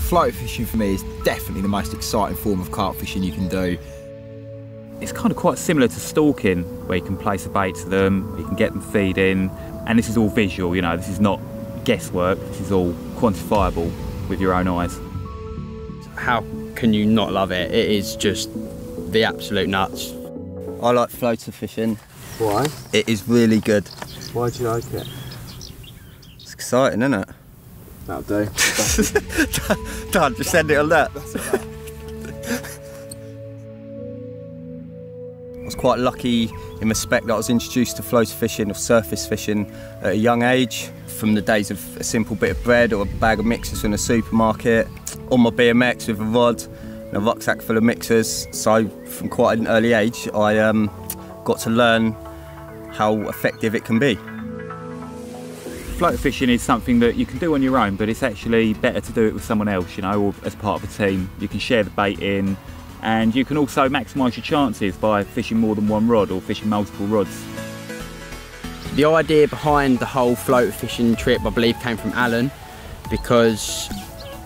Float fishing for me is definitely the most exciting form of carp fishing you can do. It's kind of quite similar to stalking, where you can place a bait to them, you can get them feeding, and this is all visual, you know, this is not guesswork, this is all quantifiable with your own eyes. How can you not love it? It is just the absolute nuts. I like floater fishing. Why? It is really good. Why do you like it? It's exciting, isn't it? That'll do. Dad, just send it on that. I was quite lucky in respect that I was introduced to floater fishing or surface fishing at a young age, from the days of a simple bit of bread or a bag of mixers from the supermarket, on my BMX with a rod and a rucksack full of mixers. So from quite an early age I got to learn how effective it can be. Floater fishing is something that you can do on your own, but it's actually better to do it with someone else, you know, or as part of a team. You can share the bait in, and you can also maximise your chances by fishing more than one rod or fishing multiple rods. The idea behind the whole floater fishing trip, I believe, came from Alan, because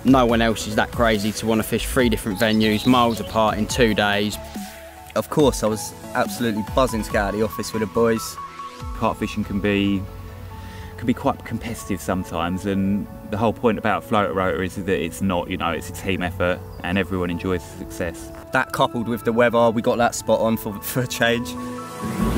no one else is that crazy to want to fish 3 different venues, miles apart, in 2 days. Of course, I was absolutely buzzing to get out of the office with the boys. Carp fishing can be quite competitive sometimes, and the whole point about floater rota is that it's not, you know, it's a team effort and everyone enjoys the success. That coupled with the weather, we got that spot on for a change.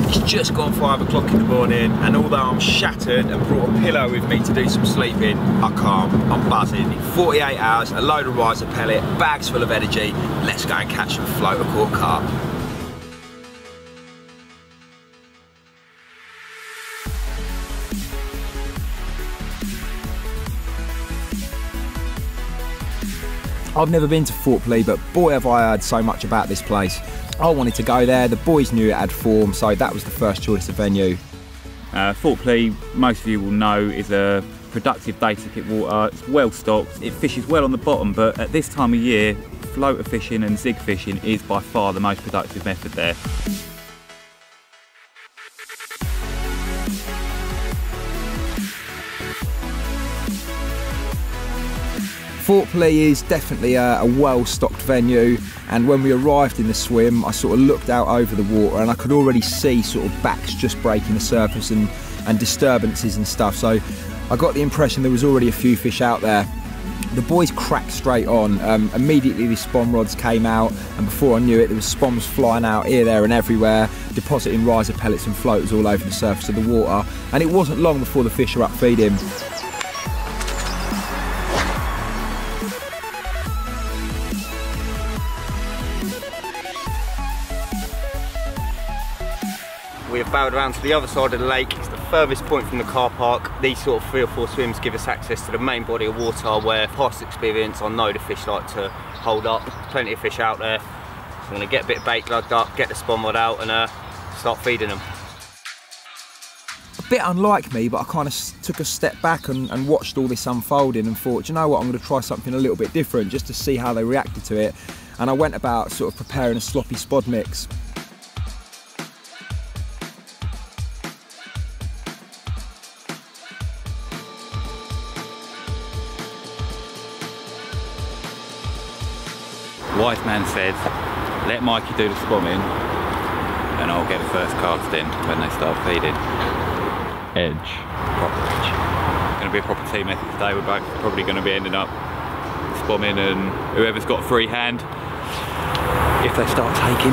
It's just gone 5 o'clock in the morning, and although I'm shattered and brought a pillow with me to do some sleeping, I can't. I'm buzzing. In 48 hours, a load of riser pellet, bags full of energy. Let's go and catch some floater caught carp. I've never been to Fort Lee, but boy have I heard so much about this place. I wanted to go there, the boys knew it had form, so that was the first choice of venue. Fort Lee, most of you will know, is a productive day ticket water. It's well stocked, it fishes well on the bottom, but at this time of year, floater fishing and zig fishing is by far the most productive method there. Fort Lee is definitely a well-stocked venue, and when we arrived in the swim I sort of looked out over the water and I could already see sort of backs just breaking the surface and disturbances and stuff, so I got the impression there was already a few fish out there. The boys cracked straight on. Immediately the spawn rods came out, and before I knew it there was spawns flying out here, there and everywhere, depositing riser pellets and floaters all over the surface of the water, and it wasn't long before the fish were up feeding. We have bowed around to the other side of the lake. It's the furthest point from the car park. These sort of 3 or 4 swims give us access to the main body of water, where past experience I know the fish like to hold up. Plenty of fish out there. So I'm going to get a bit of bait lugged up, get the spawn rod out and start feeding them. A bit unlike me, but I kind of took a step back and watched all this unfolding and thought, you know what, I'm going to try something a little bit different just to see how they reacted to it. And I went about sort of preparing a sloppy spod mix. Wise man said, let Mikey do the spamming and I'll get the first cast in when they start feeding. Edge. Proper edge. It's going to be a proper team effort today. We're both probably going to be ending up spamming, and whoever's got free hand, if they start taking.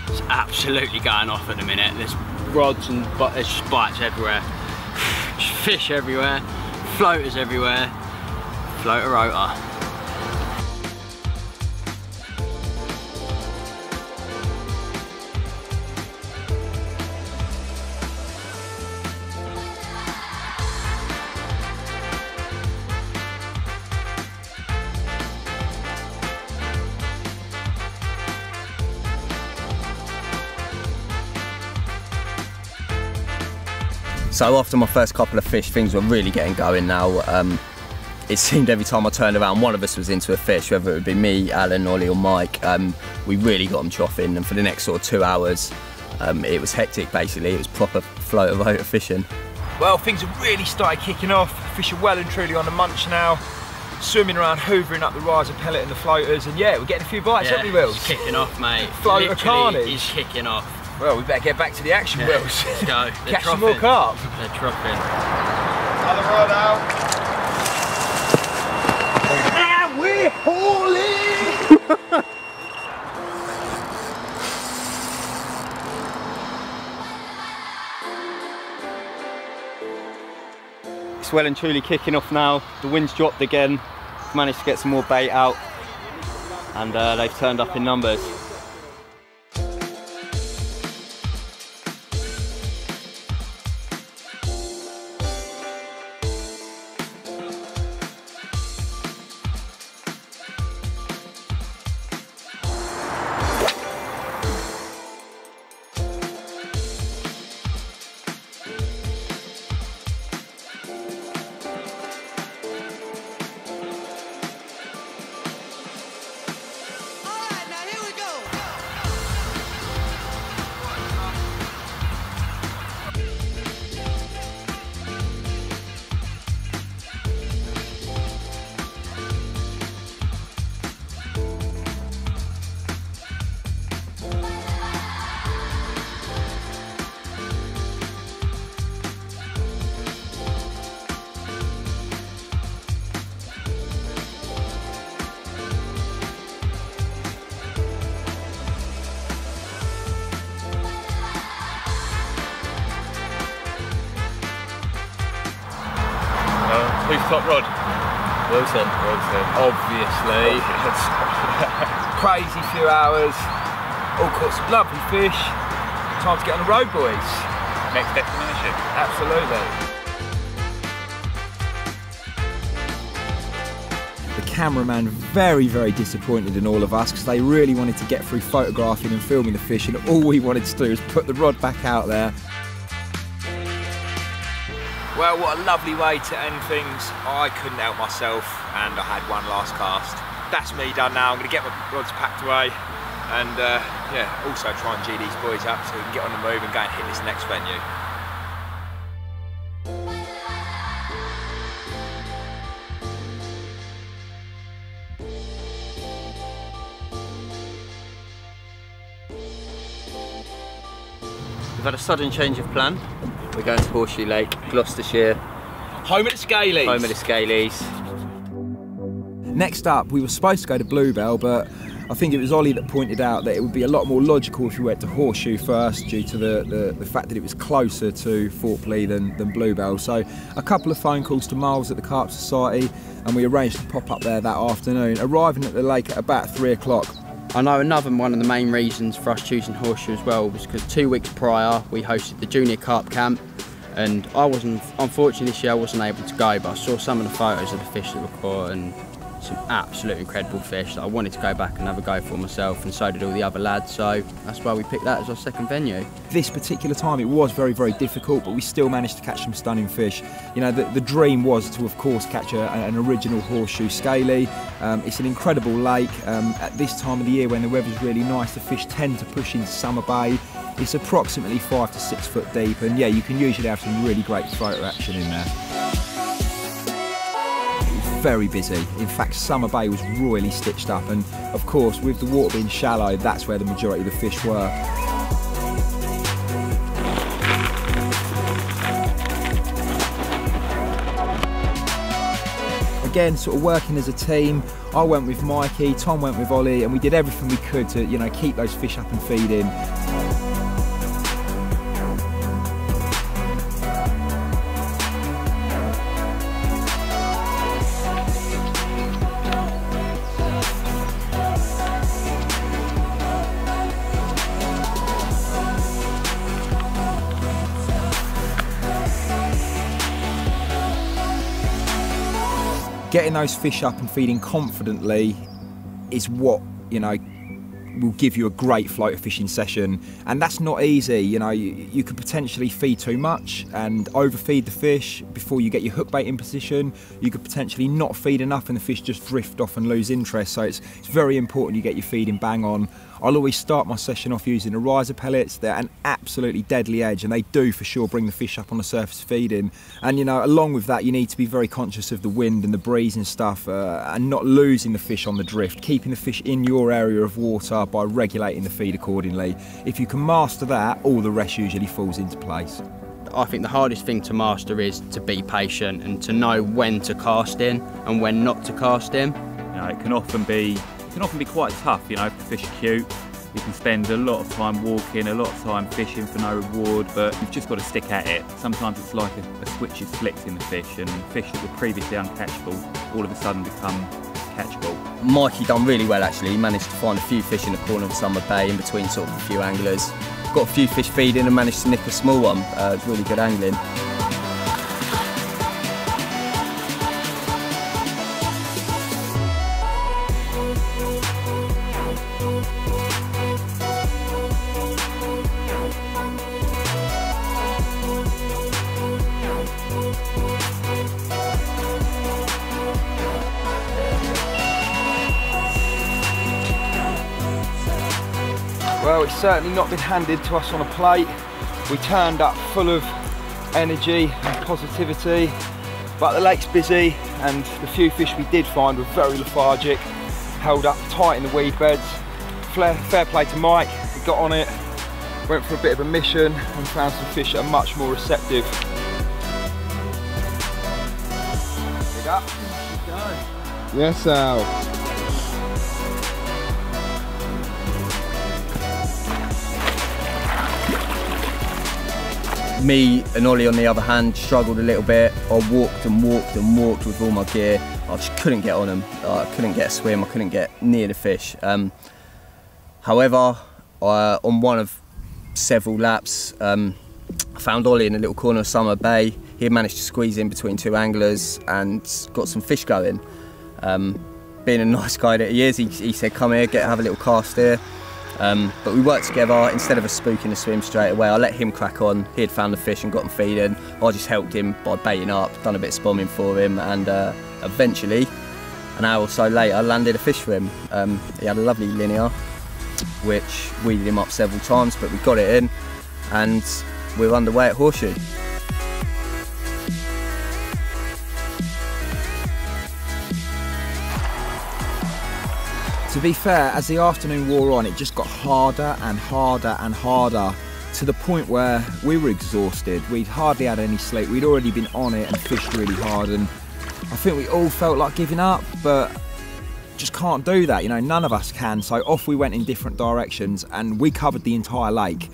It's absolutely going off at the minute. There's rods and there's bites everywhere. There's fish everywhere, floaters everywhere, floater rota. So after my first couple of fish, things were really getting going now. It seemed every time I turned around, one of us was into a fish, whether it would be me, Alan, Ollie or Mike. We really got them troughing, and for the next sort of 2 hours, it was hectic basically. It was proper floater Rota fishing. Well, things have really started kicking off. Fish are well and truly on the munch now. Swimming around, hoovering up the riser pellet and the floaters, and yeah, we're getting a few bites, haven't we, Wills? It's kicking off, mate. Floater carnage. It's kicking off. Well, we better get back to the action, Wills. Let's go. Catch some more carp. They're troughing. Another rod out. And we're hauling! It's well and truly kicking off now. The wind's dropped again. Managed to get some more bait out, and they've turned up in numbers. Who's top rod? Wilson. Obviously. Crazy few hours. All caught some lovely fish. Time to get on the road, boys. Next destination. Absolutely. The cameraman very disappointed in all of us because they really wanted to get through photographing and filming the fish, and all we wanted to do was put the rod back out there. Well, what a lovely way to end things. I couldn't help myself, and I had one last cast. That's me done now. I'm going to get my rods packed away, and yeah, also try and G these boys up so we can get on the move and go and hit this next venue. We've had a sudden change of plan. We're going to Horseshoe Lake, Gloucestershire. Home of the Scalies. Home of the Scalies. Next up, we were supposed to go to Bluebell, but I think it was Ollie that pointed out that it would be a lot more logical if we went to Horseshoe first, due to the fact that it was closer to Fort Plea than Bluebell. So a couple of phone calls to Miles at the Carp Society, and we arranged to pop up there that afternoon, arriving at the lake at about 3 o'clock. I know another one of the main reasons for us choosing Horseshoe as well was because 2 weeks prior we hosted the junior carp camp, and unfortunately this year I wasn't able to go, but I saw some of the photos of the fish that were caught and some absolute incredible fish that I wanted to go back and have a go for myself, and so did all the other lads, so that's why we picked that as our second venue. This particular time it was very difficult, but we still managed to catch some stunning fish. You know, the dream was to of course catch an original Horseshoe scaly. It's an incredible lake. At this time of the year when the weather's really nice, the fish tend to push into Summer Bay. It's approximately 5 to 6 foot deep, and yeah, you can usually have some really great floater action in there. Very busy. In fact, Summer Bay was royally stitched up, and of course with the water being shallow, that's where the majority of the fish were. Again, sort of working as a team. I went with Mikey, Tom went with Ollie, and we did everything we could to, you know, keep those fish up and feeding. Getting those fish up and feeding confidently is what, you know, will give you a great floater fishing session, and that's not easy. You know, you could potentially feed too much and overfeed the fish before you get your hook bait in position. You could potentially not feed enough and the fish just drift off and lose interest, so it's very important you get your feeding bang on. I'll always start my session off using the riser pellets. They're an absolutely deadly edge, and they do for sure bring the fish up on the surface feeding. And you know, along with that, you need to be very conscious of the wind and the breeze and stuff, and not losing the fish on the drift, keeping the fish in your area of water by regulating the feed accordingly. If you can master that, all the rest usually falls into place. I think the hardest thing to master is to be patient and to know when to cast in and when not to cast in. You know, it can often be quite tough. You know, if the fish are cute, you can spend a lot of time walking, a lot of time fishing for no reward, but you've just got to stick at it. Sometimes it's like a switch is flicked in the fish, and fish that were previously uncatchable all of a sudden become catchable. Mikey done really well actually. He managed to find a few fish in the corner of Summer Bay in between sort of a few anglers. Got a few fish feeding and managed to nick a small one. It was really good angling. Well, it's certainly not been handed to us on a plate. We turned up full of energy and positivity, but the lake's busy and the few fish we did find were very lethargic, held up tight in the weed beds. Fair play to Mike, he got on it, went for a bit of a mission and found some fish that are much more receptive. Big up. Yes, Al. Me and Ollie on the other hand struggled a little bit. I walked and walked and walked with all my gear. I just couldn't get on them. I couldn't get a swim, I couldn't get near the fish. However, on one of several laps, I found Ollie in a little corner of Summer Bay. He had managed to squeeze in between two anglers and got some fish going. Being a nice guy that he is, he said, come here, have a little cast here. But we worked together. Instead of us spooking the swim straight away, I let him crack on. He had found the fish and got them feeding. I just helped him by baiting up, done a bit of spomming for him, and eventually, an hour or so later, landed a fish for him. He had a lovely linear, which weeded him up several times, but we got it in, and we're underway at Horseshoe. To be fair, as the afternoon wore on, it just got harder and harder and harder, to the point where we were exhausted. We'd hardly had any sleep. We'd already been on it and fished really hard, and I think we all felt like giving up, but just can't do that. You know, none of us can. So off we went in different directions, and we covered the entire lake.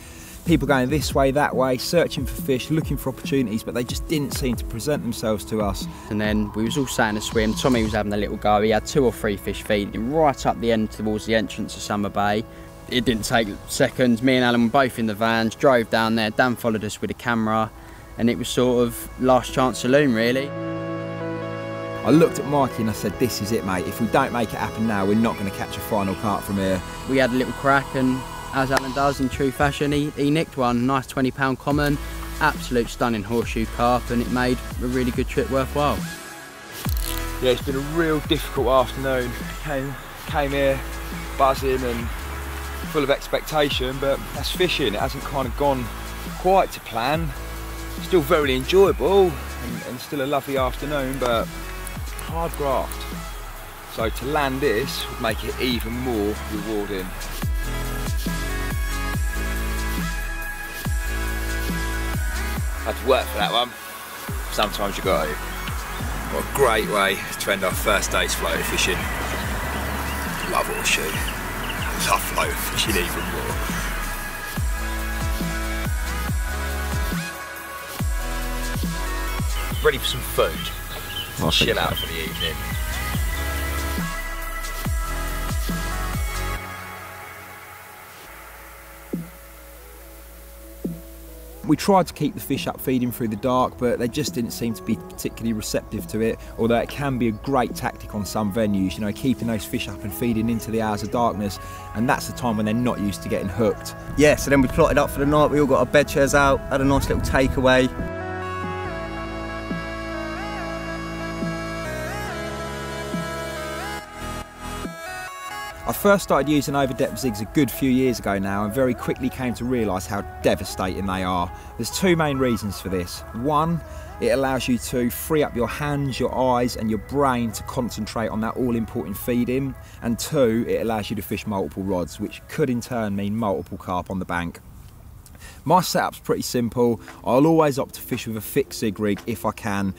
People going this way, that way, searching for fish, looking for opportunities, but they just didn't seem to present themselves to us. And then we was all sat in a swim. Tommy was having a little go. He had 2 or 3 fish feeding right up the end towards the entrance of Summer Bay. It didn't take seconds. Me and Alan were both in the vans, drove down there. Dan followed us with a camera, and it was sort of last chance saloon, really. I looked at Mikey and I said, this is it, mate. If we don't make it happen now, we're not going to catch a final carp from here. We had a little crack, and as Alan does in true fashion, he nicked one. Nice 20-pound common, absolute stunning horseshoe carp, and it made a really good trip worthwhile. Yeah, it's been a real difficult afternoon. Came here buzzing and full of expectation, but that's fishing. It hasn't kind of gone quite to plan. Still very enjoyable and still a lovely afternoon, but hard graft. So to land this would make it even more rewarding. Had to work for that one. Sometimes you got to. What a great way to end our first day's floater fishing. Love horseshoe. Love floater fishing even more. Ready for some food. Chill out for the evening. We tried to keep the fish up feeding through the dark, but they just didn't seem to be particularly receptive to it, although it can be a great tactic on some venues, you know, keeping those fish up and feeding into the hours of darkness, and that's the time when they're not used to getting hooked. Yeah, so then we plotted up for the night, we all got our bed chairs out, had a nice little takeaway. I first started using over-depth zigs a good few years ago now, and very quickly came to realise how devastating they are. There's two main reasons for this. One, it allows you to free up your hands, your eyes and your brain to concentrate on that all-important feeding, and two, it allows you to fish multiple rods, which could in turn mean multiple carp on the bank. My setup's pretty simple. I'll always opt to fish with a fixed zig rig if I can.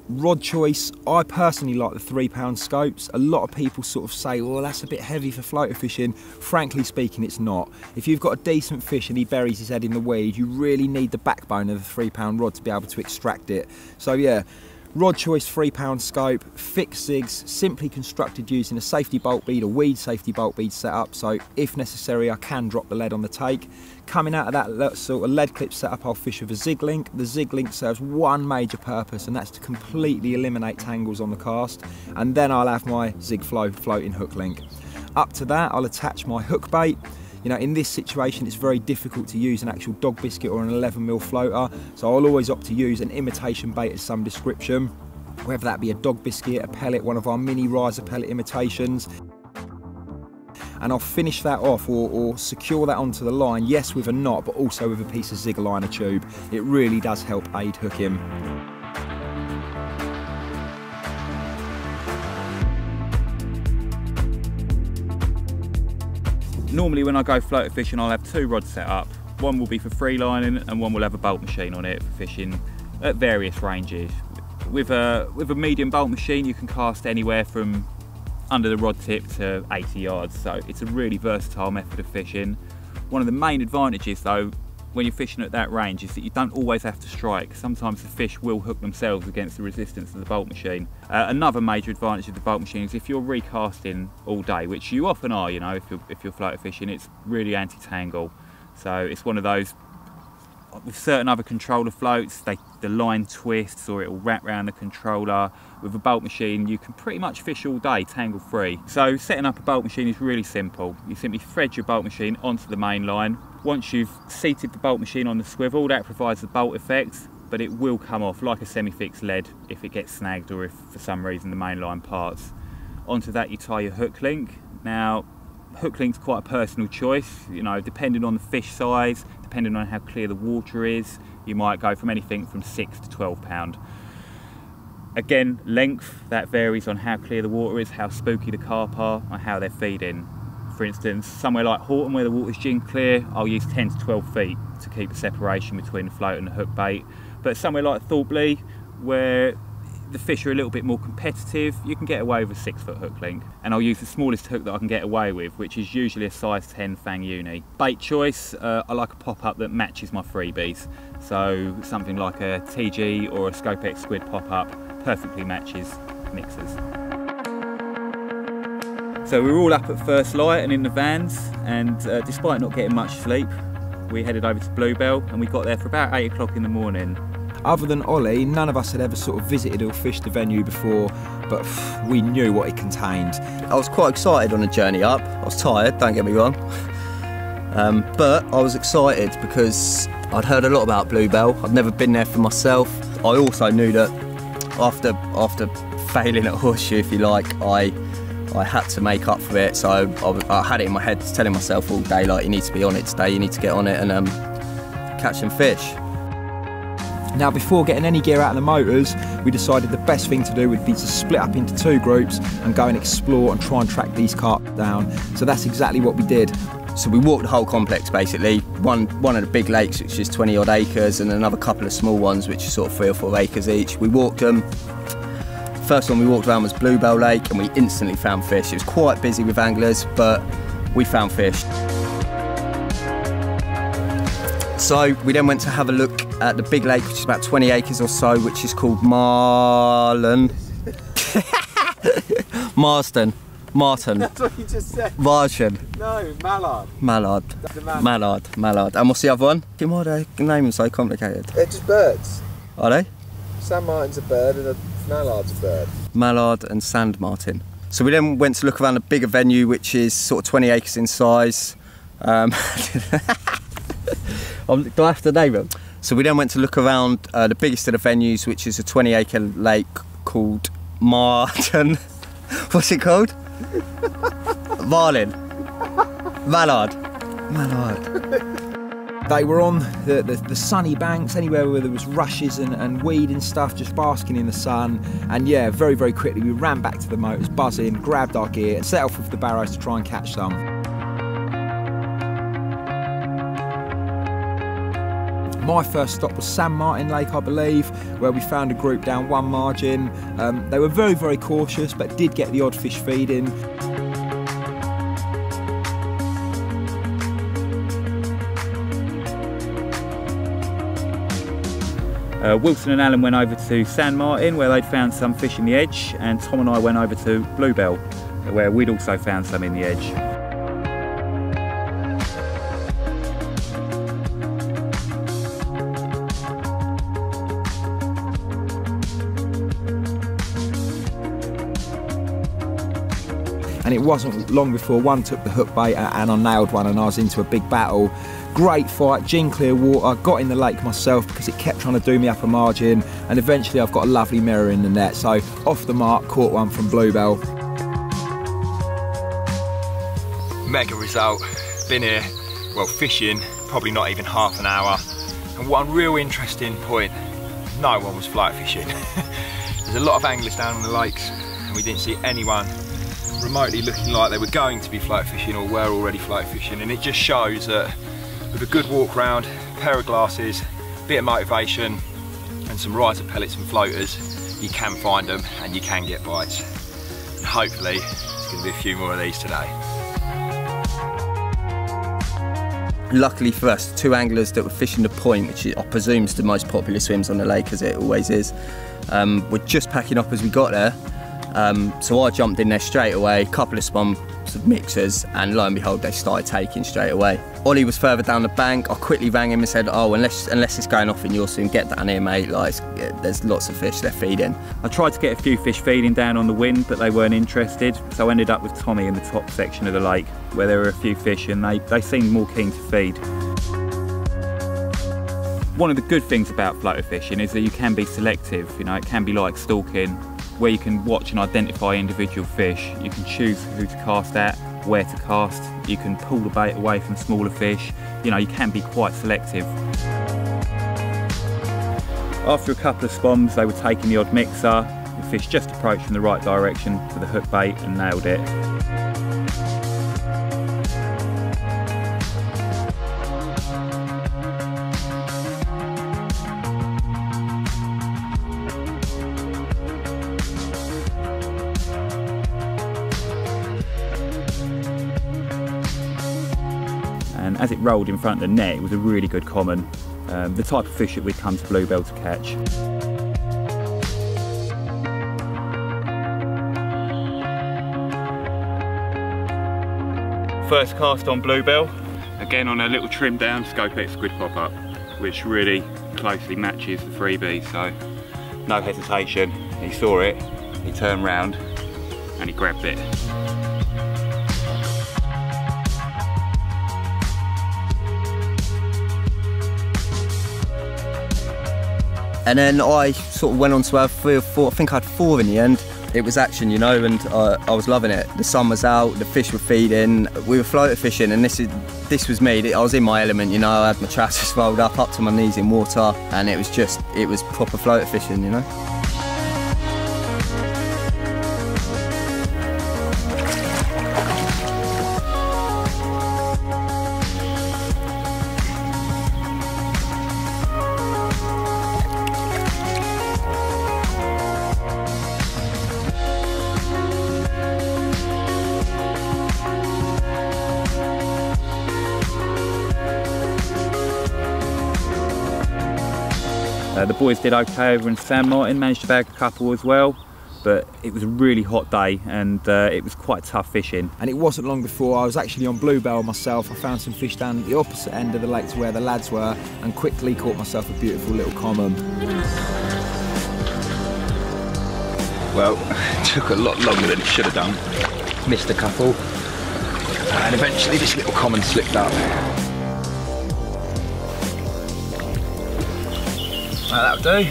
Rod choice, I personally like the 3-pound scopes. A lot of people sort of say, well, that's a bit heavy for floater fishing. Frankly speaking, it's not. If you've got a decent fish and he buries his head in the weed, you really need the backbone of the 3-pound rod to be able to extract it. So yeah, rod choice, 3-pound scope, fixed zigs, simply constructed using a safety bolt bead, a weed safety bolt bead setup, so if necessary I can drop the lead on the take. Coming out of that sort of lead clip setup, I'll fish with a zig link. The zig link serves one major purpose, and that's to completely eliminate tangles on the cast, and then I'll have my zig flow floating hook link. Up to that, I'll attach my hook bait. You know, in this situation, it's very difficult to use an actual dog biscuit or an 11mm floater, so I'll always opt to use an imitation bait of some description, whether that be a dog biscuit, a pellet, one of our mini riser pellet imitations. And I'll finish that off or secure that onto the line, yes with a knot, but also with a piece of zig liner tube. It really does help aid hooking. Normally when I go floater fishing, I'll have two rods set up. One will be for free lining and one will have a bolt machine on it for fishing at various ranges. With a medium bolt machine, you can cast anywhere from under the rod tip to 80 yards, so it's a really versatile method of fishing. One of the main advantages though, when you're fishing at that range, is that you don't always have to strike. Sometimes the fish will hook themselves against the resistance of the bolt machine. Another major advantage of the bolt machine is if you're recasting all day, which you often are, you know, if you're floater fishing, it's really anti-tangle. So it's one of those, with certain other controller floats, the line twists or it will wrap around the controller. With a bolt machine, you can pretty much fish all day tangle free. So setting up a bolt machine is really simple. You simply thread your bolt machine onto the main line. Once you've seated the bolt machine on the swivel, that provides the bolt effect, but it will come off like a semi-fixed lead if it gets snagged or if for some reason the main line parts. Onto that you tie your hook link. Now, hook link's quite a personal choice, you know, depending on the fish size, depending on how clear the water is, you might go from anything from 6 to 12 pound. Again, length, that varies on how clear the water is, how spooky the carp are, and how they're feeding. For instance, somewhere like Horton where the water's gin clear, I'll use 10 to 12 feet to keep the separation between the float and the hook bait. But somewhere like Thorpley, where the fish are a little bit more competitive, you can get away with a 6-foot hook link. And I'll use the smallest hook that I can get away with, which is usually a size 10 Fang Uni. Bait choice, I like a pop-up that matches my freebies. So something like a TG or a Scopex Squid pop-up perfectly matches mixers. So we were all up at first light and in the vans, and despite not getting much sleep, we headed over to Bluebell and we got there for about 8 o'clock in the morning. Other than Ollie, none of us had ever sort of visited or fished the venue before, but we knew what it contained. I was quite excited on the journey up. I was tired, don't get me wrong. But I was excited because I'd heard a lot about Bluebell. I'd never been there for myself. I also knew that after failing at Horseshoe, if you like, I had to make up for it. So I had it in my head telling myself all day, like, you need to be on it today, you need to get on it and catch some fish. Now, before getting any gear out of the motors, we decided the best thing to do would be to split up into 2 groups and go and explore and try and track these carp down. So that's exactly what we did. So we walked the whole complex basically. One of the big lakes, which is 20 odd acres, and another couple of small ones, which are sort of 3 or 4 acres each. We walked them. First one we walked around was Bluebell Lake, and we instantly found fish. It was quite busy with anglers, but we found fish. So we then went to have a look at the big lake, which is about 20 acres or so, which is called Marston. Martin. That's what you just said. Martin. No, mallard. Mallard. Mallard. And what's the other one? Why are their names so complicated? They're just birds. Are they? San Martin's a bird and a mallard's a bird. Mallard and sand martin. So we then went to look around a bigger venue, which is sort of 20 acres in size. Do I have to name it? So we then went to look around the biggest of the venues, which is a 20-acre lake called Martin. What's it called? Marlin. Mallard. They were on the sunny banks, anywhere where there was rushes and weed and stuff, just basking in the sun. And yeah, very, very quickly we ran back to the motors, buzzing, grabbed our gear and set off with the barrows to try and catch some. My first stop was San Martin Lake, I believe, where we found a group down one margin. They were very, very cautious, but did get the odd fish feeding. Wilson and Alan went over to San Martin, where they'd found some fish in the edge, and Tom and I went over to Bluebell, where we'd also found some in the edge. And it wasn't long before one took the hook bait and I nailed one, and I was into a big battle. Great fight, gin clear water, got in the lake myself because it kept trying to do me up a margin, and eventually I've got a lovely mirror in the net, so off the mark, caught one from Bluebell. Mega result. Been here, well, fishing, probably not even half an hour. And one real interesting point, no one was flight fishing. There's a lot of anglers down on the lakes and we didn't see anyone remotely looking like they were going to be flight fishing or were already flight fishing, and it just shows that with a good walk round, a pair of glasses, a bit of motivation and some riser pellets and floaters, you can find them and you can get bites. And hopefully there's going to be a few more of these today. Luckily for us, two anglers that were fishing the point, which I presume is the most popular swims on the lake, as it always is, were just packing up as we got there. So I jumped in there straight away, a couple of spun mixers, and lo and behold they started taking straight away. Ollie was further down the bank. I quickly rang him and said, oh, unless it's going off in your swim, get down here mate, like, there's lots of fish they're feeding. I tried to get a few fish feeding down on the wind, but they weren't interested, so I ended up with Tommy in the top section of the lake where there were a few fish and they seemed more keen to feed. One of the good things about floater fishing is that you can be selective. You know, it can be like stalking, where you can watch and identify individual fish. You can choose who to cast at, where to cast. You can pull the bait away from smaller fish. You know, you can be quite selective. After a couple of spoms, they were taking the odd mixer. The fish just approached from the right direction to the hook bait and nailed it. And as it rolled in front of the net, it was a really good common, the type of fish that we'd come to Bluebell to catch. First cast on Bluebell, again on a little trim down Scope X squid pop up, which really closely matches the freebie, so no hesitation. He saw it, he turned round and he grabbed it. And then I sort of went on to have 3 or 4, I think I had 4 in the end. It was action, you know, and I was loving it. The sun was out, the fish were feeding, we were floater fishing, and this was me. I was in my element, you know, I had my trousers rolled up to my knees in water, and it was proper floater fishing, you know. The boys did okay over in San Martin, managed to bag a couple as well. but it was a really hot day and it was quite tough fishing. And it wasn't long before I was actually on bluebell myself. I found some fish down at the opposite end of the lake to where the lads were and quickly caught myself a beautiful little common. Well, it took a lot longer than it should have done. Missed a couple, and eventually this little common slipped up. That'll do.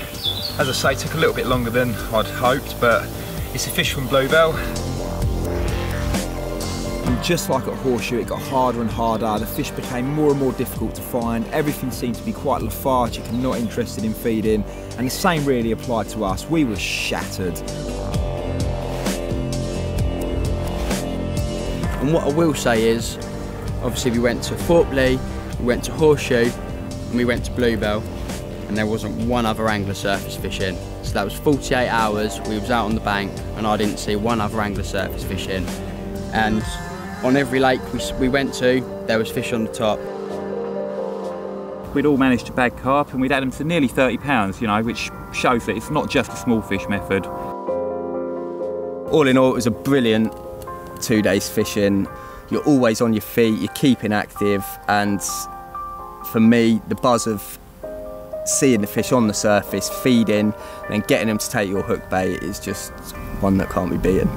As I say, it took a little bit longer than I'd hoped, but it's a fish from bluebell. And just like at Horseshoe, it got harder and harder. The fish became more and more difficult to find. Everything seemed to be quite lethargic and not interested in feeding. And the same really applied to us. We were shattered. And what I will say is, obviously we went to Thorpley, we went to Horseshoe, and we went to Bluebell, and there wasn't one other angler surface fishing. So that was 48 hours, we was out on the bank, and I didn't see one other angler surface fishing. And on every lake we went to, there was fish on the top. We'd all managed to bag carp and we'd add them to nearly 30 pounds, you know, which shows that it's not just a small fish method. All in all, it was a brilliant 2 days fishing. You're always on your feet, you're keeping active, and for me, the buzz of seeing the fish on the surface, feeding, and then getting them to take your hook bait is just one that can't be beaten.